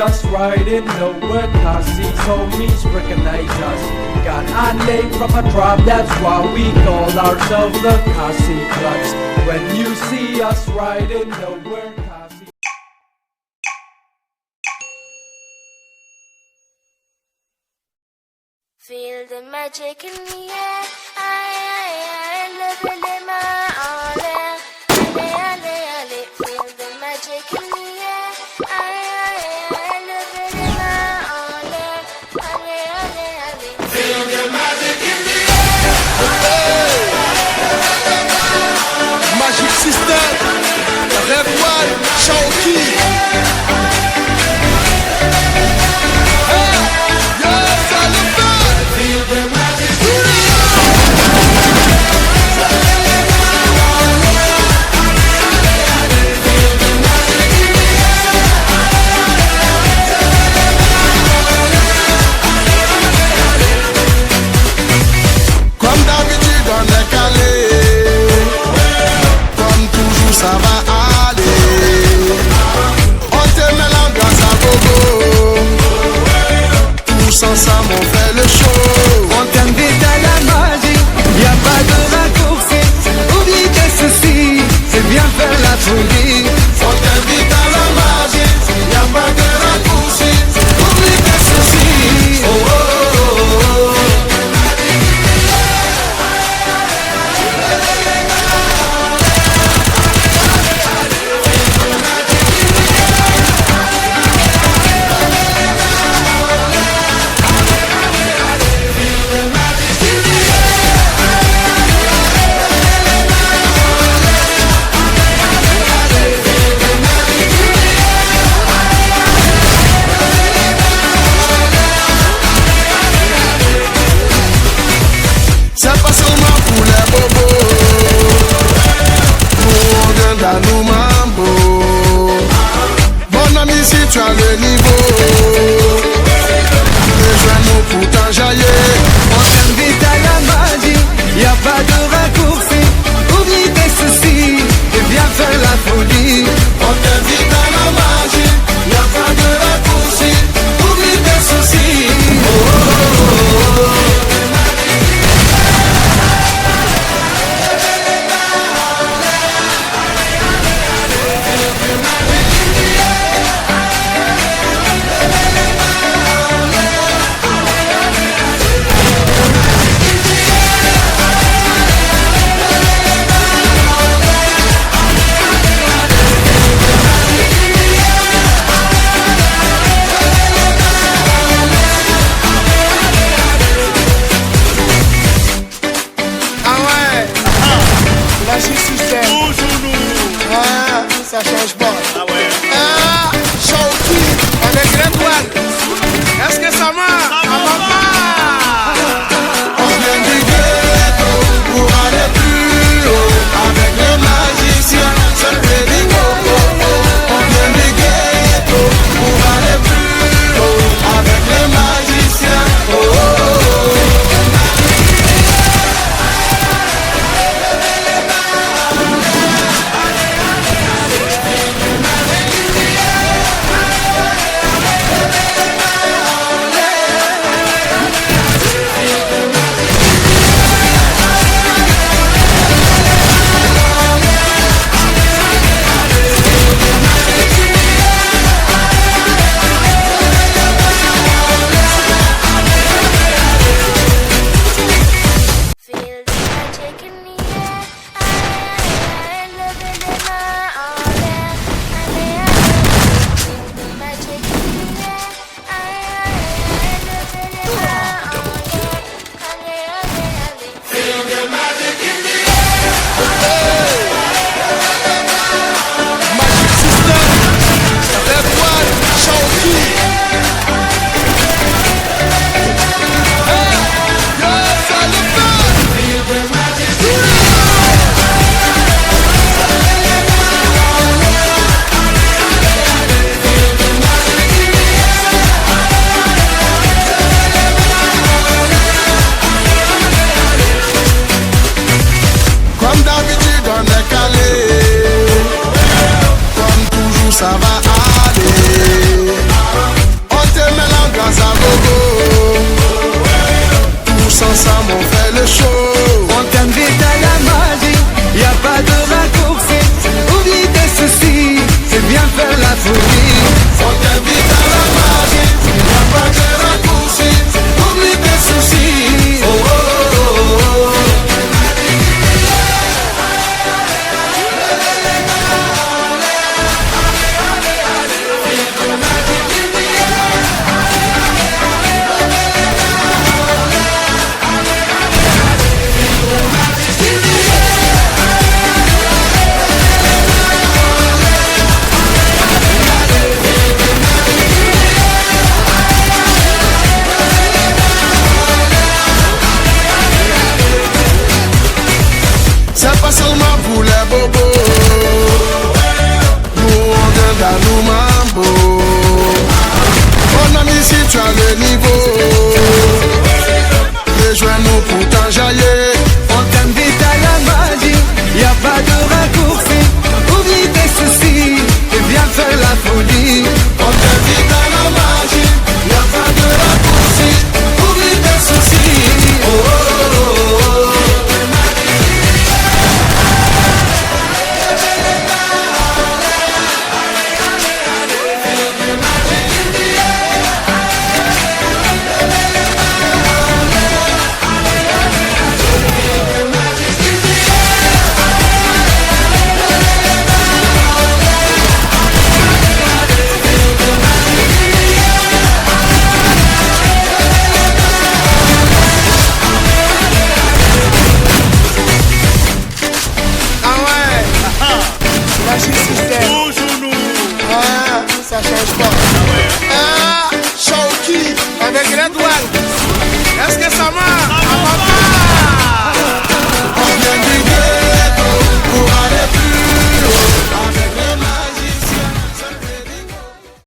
us riding nowhere, Khasi's homies recognize us. Got our name from a tribe, that's why we call ourselves the Khasi Bloods. When you see us riding nowhere, Khasi. Feel the magic in the air, levez les mains en l'air, allez, allez, allez. Feel the magic in the air, levez les mains en l'air, allez, allez, allez. Feel the magic in the air. Magic System, Red One, Shaoki. Ça va aller, on te met l'ambiance à gogo. Tous ensemble on fait le show. On t'invite à la magie, y'a pas de raccourci. Oublie tes soucis, c'est bien faire la folie. On t'invite à la magie, y'a pas de raccourci. Oublie tes soucis. Oh, oh, oh, oh. C'est pas seulement pour les bobos, nous on vient dans nos mambo. Bon ami si tu as le niveau, rejoins-nous pour t'enjailler. On t'invite à la magie, y'a pas de raccourci. Oublie tes soucis, et viens faire la folie. On t'invite à la magie, y'a pas de raccourci. Oublie tes soucis. Oh, oh, oh, oh. ça le niveau. Rejoins-nous pour t'enjailler. On t'invite à la magie, y a pas de raccourci. Oublie tes soucis et viens faire la folie. On t'invite à la magie, y a pas de raccourci. Oublie tes soucis. Oh, oh, oh, oh. Ça change pas. Ah, Shawky avec l'étoile.